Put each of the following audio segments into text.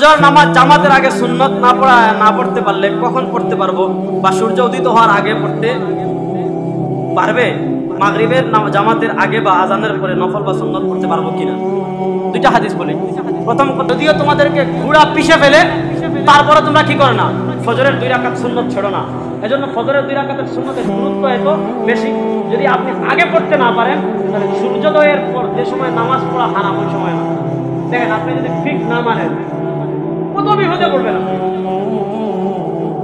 ফজর নামাজ জামাতের আগে সুন্নত না পড়তে পারলে কখন পড়তে পারবো, বা সূর্য উদিত হওয়ার আগে পড়তে পারবে? মাগরিবের জামাতের আগে বা আজানের পরে নফল বা সুন্নত পড়তে পারবো কিনা? দুইটা হাদিস বলি। প্রথম, যদিও তোমাদেরকে ঘোড়া পিষে ফেলে, তারপরে তোমরা কি করো না, ফজরের 2 রাকাত সুন্নত ছেড়ো না। এজন্য ফজরের 2 রাকাতের সুন্নতের গুরুত্ব এত বেশি। যদি আপনি আগে পড়তে না পারেন, তাহলে সূর্যোদয়ের পর যে সময় নামাজ পড়া হারাম, ওই সময় না। দেখেন, আপনি যদি ফিক্স না মানেন কত বিপদে পড়বেন।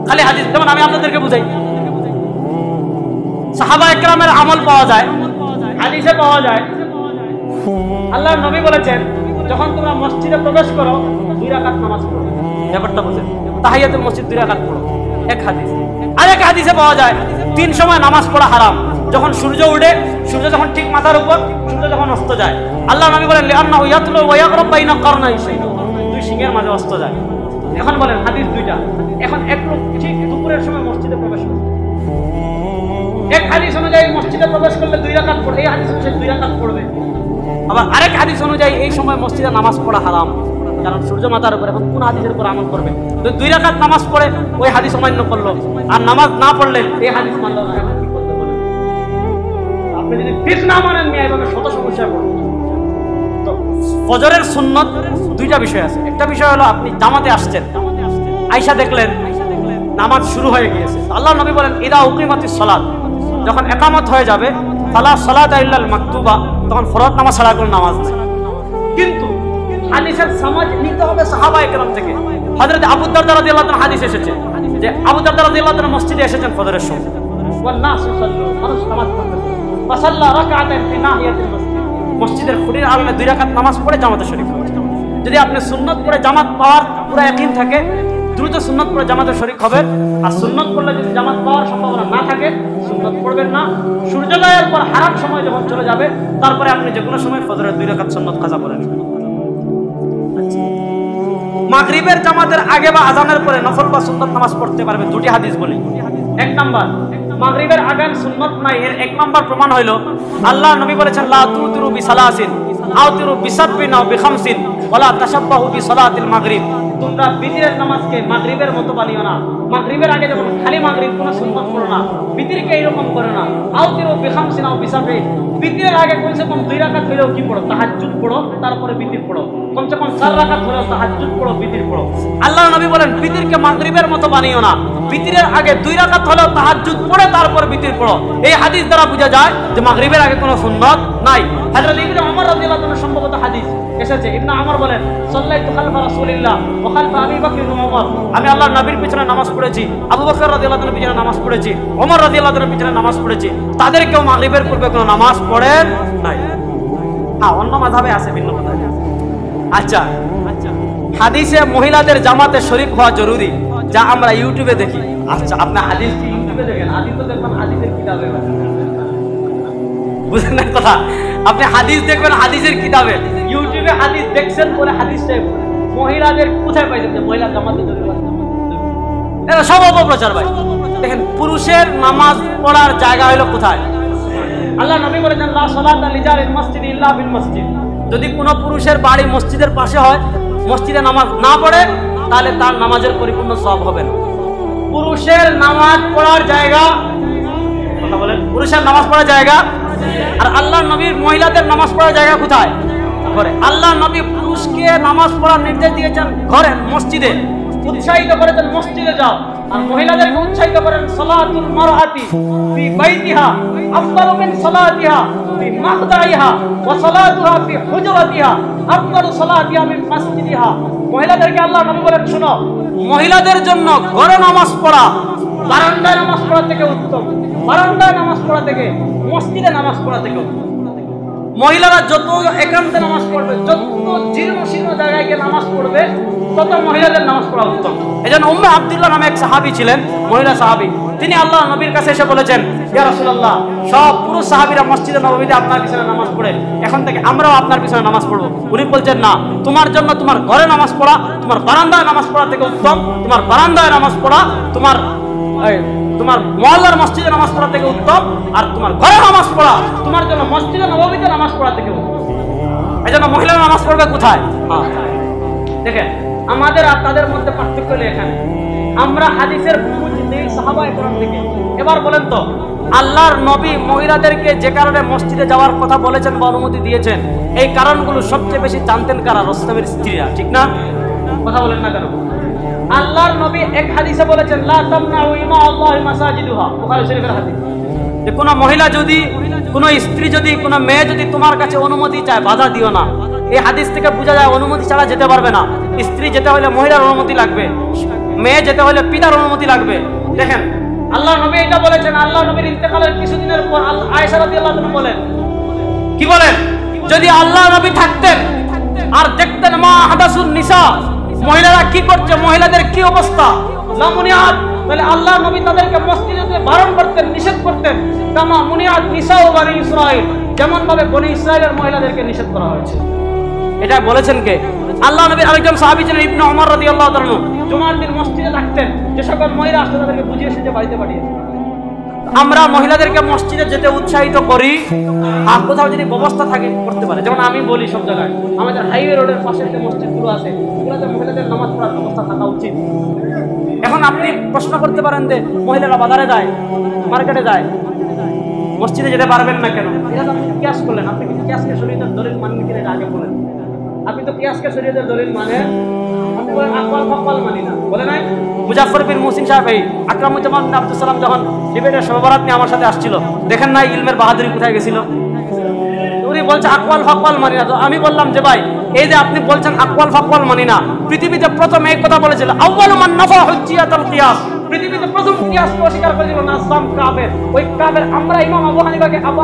খালি হাদিস, যেমন আমি আপনাদেরকে বুঝাই, সাহাবা একরামের আমল পাওয়া যায়, হাদিসে পাওয়া যায়। আল্লাহর নবী বলেছেন, যখন তোমরা মসজিদে প্রবেশ করো 2 রাকাত নামাজ পড়ো। ব্যাপারটা বুঝেন, তাহিয়াতুল মসজিদ 2 রাকাত পড়ো, এক হাদিস। আরেক হাদিসে পাওয়া যায় 3 সময় নামাজ পড়া হারাম। যখন সূর্য উঠে, সূর্য যখন ঠিক মাথার উপর, সূর্য যখন অস্ত যায়। আল্লাহর নবী বলেন, লিআন্নাহু ইয়াতলু ওয়া ইয়াগরাব বাইনা কারনাই শাইতান, 2 সিংহের মাঝে অস্ত যায়। এখন বলেন, হাদিস 2টা। এখন এক লোক ঠিক দুপুরের সময় মসজিদে প্রবেশ করে, এক হাদিস অনুযায়ী মসজিদে প্রবেশ করলে 2 রাকাত পড়ে, এই হাদিস অনুযায়ী 2 রাকাত পড়বে। আবার আরেক হাদিস অনুযায়ী এই সময় মসজিদে নামাজ পড়া হারাম, কারণ সূর্য মাথার উপর। এখন কোন হাদিসের উপর আমল করবে? তো 2 রাকাত নামাজ পড়ে ওই হাদিস অমান্য করলো, আর নামাজ না পড়লে এই হাদিস মানলো না। এখন কি করতে বলেন? আপনি যদি ফিক্স না মানেন, এইভাবে শত সমস্যায় পড়বেন। তো ফজরের সুন্নত 2টা বিষয় আছে। একটা বিষয় হলো আপনি জামাতে আসছেন, আয়েশা দেখলেন নামাজ শুরু হয়ে গিয়েছে। আল্লাহর নবী বলেন, ইদা উকিমাতিস সালাত, যখন ইকামত হয়ে যাবে, ফালা সালাতা ইল্লাল মাকতুবা, তখন ফরজ নামাজ ছাড়া কোনো নামাজ নেই। কিন্তু হাদিসের সমাজ নিতে হবে সাহাবায়ে কেরাম থেকে। হযরত আবু দারদা রাদিয়াল্লাহু আনহু হাদিস এসেছে যে আবু দারদা রাদিয়াল্লাহু আনহু মসজিদে এসেছেন ফজরের সময়, ওয়ান নাস সাল্লু, মানুষ নামাজ পড়তেছে, ফাসাল্লা রাকাতান ফি নাহিয়াতিল মসজিদ, মসজিদের খুঁটির আড়ালে 2 রাকাত নামাজ পড়ে জামাতে শরীক হয়েছে। যদি আপনি সুন্নত পড়ে জামাত পাওয়ার পুরো ইয়াকিন থাকে, দ্রুত সুন্নত পড়ে জামাতে শরীক হবেন। আর সুন্নত পড়লে যদি জামাত পাওয়ার সম্ভাবনা না থাকে, সুন্নত পড়বেন না। সূর্যোদয়ের পর হারাম সময় যখন চলে যাবে, তারপরে আপনি যে কোনো সময় ফজরের 2 রাকাত সুন্নত কাজা করে নেবেন। মাগরিবের জামাতের আগে বা আজানের পরে নফল বা সুন্নত নামাজ পড়তে পারবে। 2টি হাদিস বলি। 1 নাম্বার, মাগরিবের আগে সুন্নত নাই, এর 1 নাম্বার প্রমাণ হইল আল্লাহর নবী বলেছেন, লা তুতিরু বিসালাসিন আউতিরু বিসাববিন আও বিখামসিন ওয়ালা তাশাব্বাহু বিসালাতিল মাগরিব, তোমরা বিতিরের নামাজকে মাগরিবের মতো বানিও না। মাগরিবের আগে যখন খালি মাগরিব, কোনো সুন্নত পড়ো না, বিতিরকে এরকম করো না। আউতিরু বিখামসিন আও বিসাববিন, বিতিরের আগে কমসে কম 2 রাকাত হলেও কি পড়ো, তাহাজ্জুদ পড়ো, তারপরে বিতির পড়ো। কমসে কম 4 রাকাত হলেও তাহাজ্জুদ পড়ো, বিতির পড়ো। আল্লাহর নবী বলেন, বিতিরকে মাগরিবের মতো বানিও না, বিতিরের আগে 2 রাকাত হলেও তাহাজ্জুদ পড়ে তারপরে বিতির পড়ো। এই হাদিস দ্বারা বোঝা যায় যে মাগরিবের আগে কোনো সুন্নত নাই। হযরত ইবনে ওমর রাদিয়াল্লাহু আনহু সম্ভবত হাদিস এসেছে, ইবনে ওমর বলেন, সাল্লাইতু খালফা রাসূলিল্লাহ ওয়া খালফা আবি বকর ওয়া ওমর, আমি আল্লাহর নবীর পিছনে নামাজ পড়েছি, আবু বকর রাদিয়াল্লাহু আনহুর পিছনে নামাজ পড়েছি, ওমর রাদিয়াল্লাহু আনহুর পিছনে নামাজ পড়েছি, তাদের কেউ মাগরিবের পূর্বে কোনো নামাজ পড়েন নাই। হ্যাঁ, অন্য মাযহাবে আছে ভিন্ন কথা। আচ্ছা, হাদিসে মহিলাদের জামাতে শরীক হওয়া জরুরি, যা আমরা ইউটিউবে দেখি। আচ্ছা, আপনি হাদিস কি ইউটিউবে দেখেন? হাদিস তো দেখবেন হাদিসের কিতাবে, বুঝলেন না কথা? আপনি হাদিস দেখবেন হাদিসের কিতাবে, ইউটিউবে হাদিস দেখছেন পরে হাদিসটাই মহিলাদের কোথায় পাইছেন যে মহিলা জামাতে জরুরি? এটা সব অপপ্রচার ভাই। দেখেন, পুরুষের নামাজ পড়ার জায়গা হলো কোথায়? আল্লাহ নবী বলেছেন, লা সালাতা লিজারিল মাসজিদি ইল্লা বিল মসজিদ, যদি কোনো পুরুষের বাড়ি মসজিদের পাশে হয়, মসজিদে নামাজ না পড়ে, তাহলে তার নামাজের পরিপূর্ণ সওয়াব হবে না। পুরুষের নামাজ পড়ার জায়গা, কথা বলেন, পুরুষের নামাজ পড়ার জায়গা। আর আল্লাহর নবীর মহিলাদের নামাজ পড়ার জায়গা কোথায়? ঘরে। আল্লাহর নবী পুরুষকে নামাজ পড়ার নির্দেশ দিয়েছেন ঘরে, মসজিদে, উৎসাহিত করেছেন মসজিদে যাও। আর মহিলাদেরকে উৎসাহিত করেন, সালাতুল মারআতি ফি বাইতিহা আফদালু মিন সালাতিহা ফি মাহদাইহা ওয়া সালাতুহা ফি হুজরাতিহা আফদালু সালাতিহা মিন মাসজিদিহা। মহিলাদেরকে আল্লাহ নবী বলেন, শুনো, মহিলাদের জন্য ঘরে নামাজ পড়া বারান্দায় নামাজ পড়া থেকে উত্তম, বারান্দায় নামাজ পড়া থেকে মসজিদে নামাজ পড়া থেকে উত্তম। মহিলারা যত একান্তে নামাজ পড়বে, যত জীর্ণ শীর্ণ জায়গায় গিয়ে নামাজ পড়বে, তত মহিলাদের নামাজ পড়া উত্তম। এজন্য উম্মে আব্দুল্লাহ নামে এক সাহাবী ছিলেন, মহিলা সাহাবী, তিনি আল্লাহ নবীর কাছে এসে বলেছেন, ইয়া রাসূলুল্লাহ, সব পুরুষ সাহাবীরা মসজিদে নববীতে আপনার পিছনে নামাজ পড়ে, এখন থেকে আমরাও আপনার পিছনে নামাজ পড়বো। উনি বলছেন, না, তোমার জন্য তোমার ঘরে নামাজ পড়া, তোমার বারান্দায় নামাজ পড়া থেকে উত্তম। তোমার বারান্দায় নামাজ পড়া তোমার মহল্লার মসজিদে নামাজ পড়া থেকে উত্তম, আর তোমার ঘরে নামাজ পড়া তোমার জন্য মসজিদে নববীতে নামাজ পড়া থেকে উত্তম। এই জন্য মহিলারা নামাজ পড়বে কোথায়? দেখেন, আমাদের আর তাদের মধ্যে পার্থক্য হলো এখানে, আমরা হাদিসের বুঝ নেই সাহাবায়ে কেরাম থেকে। এবার বলেন তো, আল্লাহর নবী মহিলাদেরকে যে কারণে মসজিদে যাওয়ার কথা বলেছেন বা অনুমতি দিয়েছেন, এই কারণগুলো সবচেয়ে বেশি জানতেন কারা? রাসূলের স্ত্রীরা, ঠিক না? কথা বলেন না কেন? আল্লাহর নবী এক হাদিসে বলেছেন, লা তামনাউ ইমা আল্লাহি মাসাজিদুহা, বুখারী শরীফের হাদিস। যে কোনো মহিলা যদি, কোনো স্ত্রী যদি, কোনো মেয়ে যদি তোমার কাছে অনুমতি চায়, বাধা দিও না। এই হাদিস থেকে বোঝা যায় অনুমতি ছাড়া যেতে পারবে না। স্ত্রী যেতে হলে মহিলার অনুমতি লাগবে, মেয়ে যেতে হলে পিতার অনুমতি লাগবে। দেখেন আল্লাহ নবী এটা বলেছেন। আল্লাহ নবীর ইন্তেকালের কিছুদিনের পর আয়েশা রাদিয়াল্লাহু আনহা বলেন, কি বলেন? যদি আল্লাহ নবী থাকতেন আর দেখতেন মা হাদাসুন নিসা, মহিলারা কি করছে, মহিলাদের কি অবস্থা, লামুনিয়াত, তাহলে আল্লাহ নবী তাদেরকে মসজিদে বারণ করতেন, নিষেধ করতেন। কামা মুনিয়াত নিসা ও বনি ইসরাইল, যেমন ভাবে বনি ইসরাইলের মহিলাদেরকে নিষেধ করা হয়েছে। এটা বলেছেন কে? আল্লাহ নবীর আরেকজন সাহাবী ছিলেন ইবনে ওমর রাদিয়াল্লাহু তাআলা। জুমার দিন মসজিদে থাকতেন, যে সকল মহিলা আসতে তাদেরকে বুঝিয়ে এসে বাড়িতে পাঠিয়ে। আমরা মহিলাদেরকে মসজিদে যেতে উৎসাহিত করি, আর কোথাও যদি ব্যবস্থা থাকে করতে পারে। যেমন আমি বলি সব জায়গায়, আমাদের হাইওয়ে রোডের পাশে যে মসজিদগুলো আছে, ওগুলোতে মহিলাদের নামাজ পড়ার ব্যবস্থা থাকা উচিত। এখন আপনি প্রশ্ন করতে পারেন যে মহিলারা বাজারে যায়, মার্কেটে যায়, মসজিদে যেতে পারবেন না কেন? এটা তো আপনি কিয়াস করলেন। আপনি কিন্তু কিয়াসকে শরীয়তের দলিল মানেন কিনা এটা আগে বলেন। আপনি তো কিয়াসকে শরীয়তের দলিল মানে, আপনি বলেন আকওয়াল ফাকওয়াল মানি না, বলে নাই? মুজাফফর বিন মুহসিন সাহেব, এই আকরামুজ্জামান বিন আব্দুল সালাম যখন ডিবেটের সভাবরাত নিয়ে আমার সাথে আসছিল, দেখেন না ইলমের বাহাদুরি কোথায় গেছিল? উনি বলছে আকওয়াল ফাকওয়াল মানি না। তো আমি বললাম যে ভাই, এই যে আপনি বলছেন আকওয়াল ফাকওয়াল মানি না, পৃথিবীতে প্রথম এই কথা বলেছিল আউয়ালু মান নাফা হুজ্জিয়াতুল কিয়াস, পৃথিবীতে প্রথম কিয়াসকে অস্বীকার করেছিল নাসবাম কাবের। ওই কাবের আমরা ইমাম আবু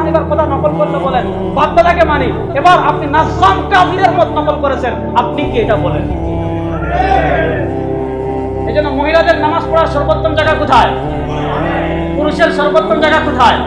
হানিফার কথা নকল করলে বলেন বাধ্যতাকে মানি। এবার আপনি নাসবাম কাবের মত নকল করেছেন, আপনি কি এটা বলেন? এই জন্য মহিলাদের নামাজ পড়ার সর্বোত্তম জায়গা কোথায়? পুরুষের সর্বোত্তম জায়গা কোথায়?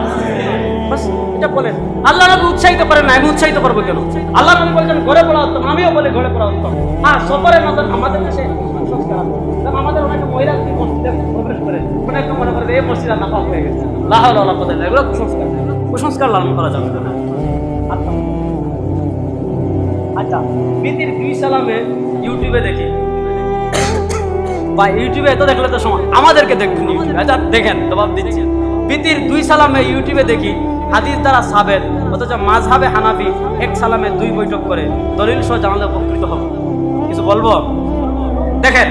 এটা বলেন। আল্লাহ নবী উৎসাহিত করেন না, আমি উৎসাহিত করবো কেন? আল্লাহ নবী বলেছেন ঘরে পড়া উত্তম, আমিও বলি ঘরে পড়া উত্তম। হ্যাঁ, সফরের মতন আমাদের দেশে কুসংস্কার আছে। আমাদের অনেক মহিলা মসজিদে প্রবেশ করে অনেকে মনে করে এই মসজিদ নাপাক হয়ে গেছে, লা হাওলা ওয়ালা কুওয়াতা ইল্লা বিল্লাহ। এগুলো কুসংস্কার, কুসংস্কার লালন করা যাবে না। আচ্ছা, বিতির 2 সালামে ইউটিউবে দেখি, বা ইউটিউবে এত দেখলে তো সময় আমাদেরকে দেখবেন ইউটিউবে। আচ্ছা দেখেন, জবাব দিচ্ছি। বিতির 2 সালামে ইউটিউবে দেখি হাদিস দ্বারা সাবেত, অথচ মাযহাবে হানাফি 1 সালামে 2 বৈঠক করে দলিল সহ জানালে উপকৃত হব। কিছু বলবো? দেখেন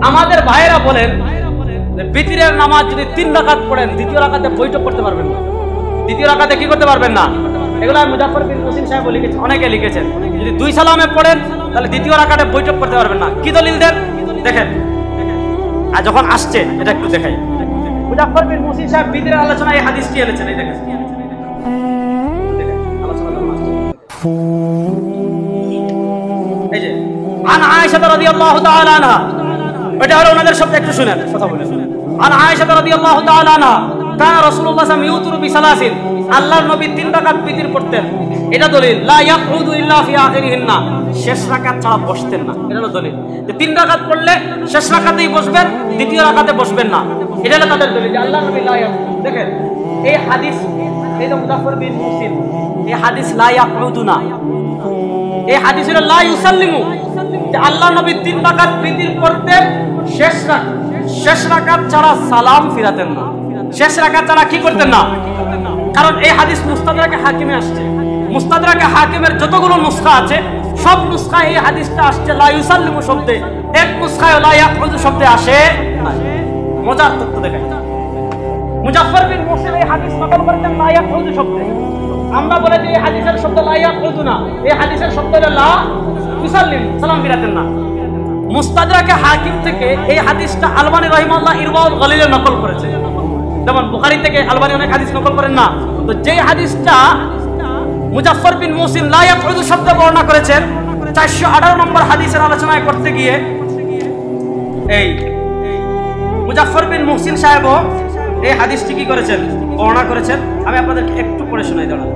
আমাদের ভাইয়েরা বলেন যে বিতিরের নামাজ যদি 3 রাকাত পড়েন, দ্বিতীয় রাকাতে বৈঠক করতে পারবেন না। দ্বিতীয় রাকাতে কি করতে পারবেন না? এগুলো মুজাফফর বিন মুহসিন সাহেব লিখেছেন, অনেকে লিখেছেন। যদি 2 সালামে পড়েন তাহলে দ্বিতীয় রাকাতে বৈঠক করতে পারবেন না। কি দলিল দেন? দেখেন, আর যখন আসছে এটা একটু দেখাই। মুজাফফর বিন মুহসিন সাহেব বিতিরের আলোচনায় এই হাদিসটি এনেছেন, এই দেখেন আলোচনা আসছে। এই যে আন আয়েশা রাদিয়াল্লাহু তাআলা আনহা, এটা হলো ওনাদের শব্দ, একটু শুনেন কথা বলেন। আন আয়েশা রাদিয়াল্লাহু তাআলা আনহা কানা রাসূলুল্লাহ সাল্লাল্লাহু আলাইহি ওয়াসাল্লাম ইউতিরু বিসালাসিন, আল্লাহর নবী 3 রাকাত বিতির পড়তেন। এটা দলিল। লা ইয়াকুদু ইল্লা ফি আখিরিহিন্না, শেষ রাকাত ছাড়া বসতেন না। এটা হলো দলিল যে 3 রাকাত পড়লে শেষ রাকাতেই বসবেন, দ্বিতীয় রাকাতে বসবেন না। এটা হলো তাদের দলিল যে আল্লাহর নবী লা ইয়াকুদু। দেখেন এই হাদিস, এই যে মুজাফফর বিন মুহসিন, এই হাদিস লা ইয়াকুদু না, এই হাদিস হলো লা ইউসাল্লিমু, যে আল্লাহর নবী 3 রাকাত বিতির পড়তেন, শেষ রাকাত ছাড়া সালাম ফিরাতেন না। শেষ রাকাত ছাড়া কি করতেন না? কারণ এই হাদিস মুস্তাদরাকে হাকিমে আসছে। মুস্তাদরাকে হাকিমের যতগুলো নুসখা আছে সব নুসখায় এই হাদিসটা আসছে লা ইউসাল্লিমু শব্দে, এক নুসখায় লা ইয়াকুদু শব্দে আসে না। মজার তথ্য দেখেন, মুজাফফর বিন মুহসিন এই হাদিস নকল করেছেন লা ইয়াকুদু শব্দে। আমরা বলে যে এই হাদিসের শব্দ লা ইয়াকুদু না, এই হাদিসের শব্দ হলো লা ইউসাল্লিম, সালাম ফিরাতেন না। মুস্তাদরাকে হাকিম থেকে এই হাদিসটা আলবানী রাহিমাহুল্লাহ ইরওয়াউল গলিলে নকল করেছে। যেমন বুখারী থেকে আলবানী অনেক হাদিস নকল করেন না, তো যেই হাদিসটা মুজাফফর বিন মুহসিন লা ইয়াকুদু শব্দে বর্ণনা করেছেন, 418 নম্বর হাদিসের আলোচনায় করতে গিয়ে এই মুজাফফর বিন মুহসিন সাহেবও এই হাদিসটি কি করেছেন? বর্ণনা করেছেন। আমি আপনাদেরকে একটু পড়ে শোনাই দাঁড়ান।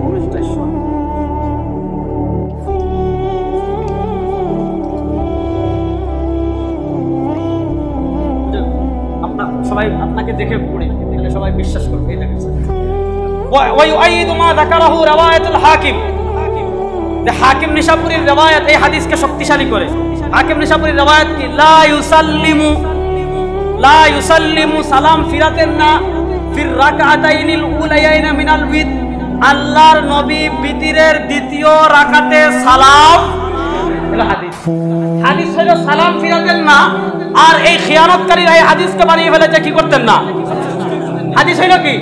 সবাই আপনাকে দেখে পড়ি, দেখলে সবাই বিশ্বাস করবে। এটা ওয়াইয়ুআইদু মা যাকারাহু রাওয়ায়াতুল হাকিম, যে হাকিম নিশাপুরীর রিওয়ায়াত এই হাদিসকে শক্তিশালী করে। হাকিম নিশাপুরীর রওয়ায়াত কি, লা ইউসাল্লিমু সালাম ফিরাতেন না ফির রাকাতাইনিল উলায়াইনা মিনাল বিত, আল্লাহর নবী বিতিরের দ্বিতীয় রাকাতে সালাম, এটা হাদিস, হাদিস হলো সালাম ফিরাতেন না। আর এই খিয়ানতকারীরা এই হাদিসকে বানিয়ে ফেলেছে কি করতেন না, হাদিস হইল কি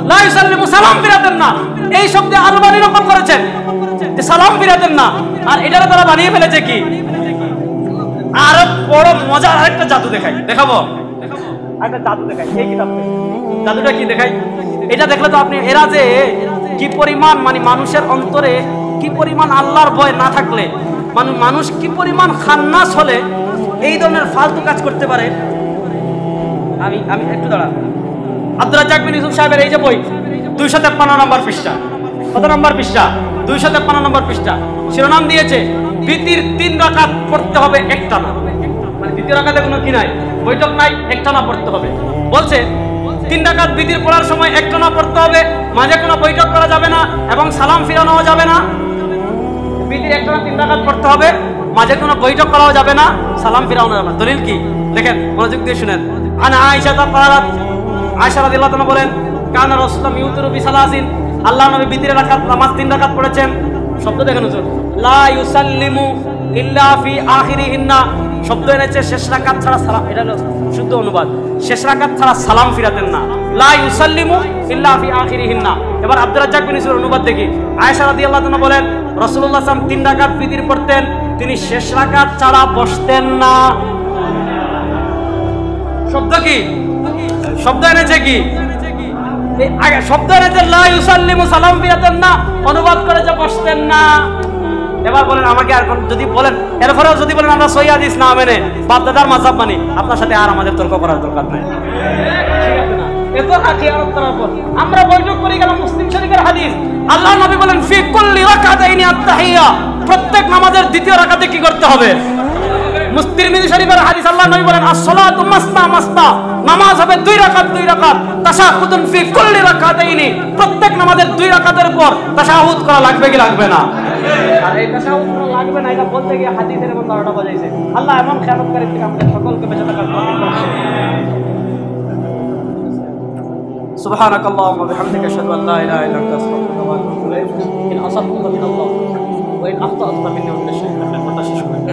লা ইউসাল্লিমু সালাম ফিরাতেন না, এই শব্দে আলবানী নকল করেছেন যে সালাম ফিরাতেন না, আর এটারে তারা বানিয়ে ফেলেছে কি। আর বড় মজার আরেকটা জাদু দেখাই, দেখাবো একটা জাদু দেখাই এই কিতাব থেকে। জাদুটা কি দেখাই, এটা দেখলে তো আপনি, এরা যে কি পরিমাণ মানে মানুষের অন্তরে কি পরিমাণ আল্লাহর ভয় না থাকলে মানুষ কি পরিমাণ খান্নাস হলে এই ধরনের ফালতু কাজ করতে পারে। আমি একটু দাঁড়ান, আব্দুর রাজ্জাক বিন ইউসুফ সাহেবের এই যে বই 253 নম্বর পৃষ্ঠা, কত নম্বর পৃষ্ঠা, 253 নম্বর পৃষ্ঠা, শিরোনাম দিয়েছে বিতির 3 রাকাত পড়তে হবে একটানা, মানে দ্বিতীয় রাকাতে কোনো কি নাই, বৈঠক নাই, একটানা পড়তে হবে। বলছে 3 রাকাত বিতির পড়ার সময় একটানা পড়তে হবে, মাঝে কোনো বৈঠক করা যাবে না এবং সালাম ফিরানো যাবে না। বিতির একটানা 3 রাকাত পড়তে হবে, মাঝে কোনো বৈঠক করাও যাবে না, সালাম ফিরানো যাবে না। দলিল কি দেখেন, মনোযোগ দিয়ে শুনেন। আনা আয়েশা তাআলাত, আয়েশা রাদিয়াল্লাহু তাআলা বলেন, কানা রাসূলুল্লাহ ইউতিরু বিসালাসিন, আল্লাহর নবী বিতিরের রাকাত নামাজ 3 রাকাত পড়েছেন। শব্দ দেখেন হুজুর, লা ইউসাল্লিমু ইল্লা ফি আখিরিহিন্না, শব্দ এনেছে শেষ রাকাত ছাড়া সালাম, এটা হলো শুদ্ধ অনুবাদ, শেষ রাকাত ছাড়া সালাম ফিরাতেন না, লা ইউসাল্লিমু ইল্লা ফি আখিরিহিন্না। এবার আব্দুর রাজ্জাক বিন ইউসুফের অনুবাদ দেখি। আয়েশা রাদিয়াল্লাহু তাআলা বলেন, রাসূলুল্লাহ সাল্লাল্লাহু আলাইহি ওয়াসাল্লাম 3 রাকাত বিতির পড়তেন, তিনি শেষ রাকাত ছাড়া বসতেন না। শব্দ কি, শব্দ এনেছে কি, শব্দ এনেছে লা ইউসাল্লিমু সালাম ফিরাতেন না, অনুবাদ করেছে বসতেন না। এবার বলেন আমাকে, আর যদি বলেন এরপরেও যদি বলেন আমরা সহিহ হাদিস না মেনে বাপ দাদার মাযহাব মানি, আপনার সাথে আর আমাদের তর্ক করার দরকার নাই, ঠিক আছে না? এত আখিয়াত করার পর আমরা বৈঠক করি গেলাম মুসলিম শরীফের হাদিস, আল্লাহর নবী বলেন ফি কুল্লি রাকাতাইনি আত-তাহিয়া, প্রত্যেক নামাজের দ্বিতীয় রাকাতে কি করতে হবে, তিরমিজি শরীফের হাদিস, আল্লাহর নবী বলেন আস-সালাতু মাসনা মাসনা, নামাজ হবে 2 রাকাত 2 রাকাত, তাশাহুদুন ফি কুল্লি রাকাতাইনি, প্রত্যেক নামাজের 2 রাকাতের পর তাশাহুদ করা লাগবে কি লাগবে না? আর এই তাশাহুদ করা লাগবে না এটা বলতে গিয়ে হাদিসের মধ্যে 12টা বাজাইছে। আল্লাহ এমন খেয়ালকারী থেকে আমাদের সকলকে বেঁচে থাকার তৌফিক দান করুন। সুবহানাকাল্লাহুম্মা ওয়া বিহামদিকা আশহাদু আল্লা ইলাহা ইল্লা আনতা আস্তাগফিরুকা ওয়া আতুবু ইলাইক। ইন আসাবতুকা মিনাল্লাহ ওয়া ইন আখতা'তু ফামিন্নী ওয়া মিনাশ-শাইতানি।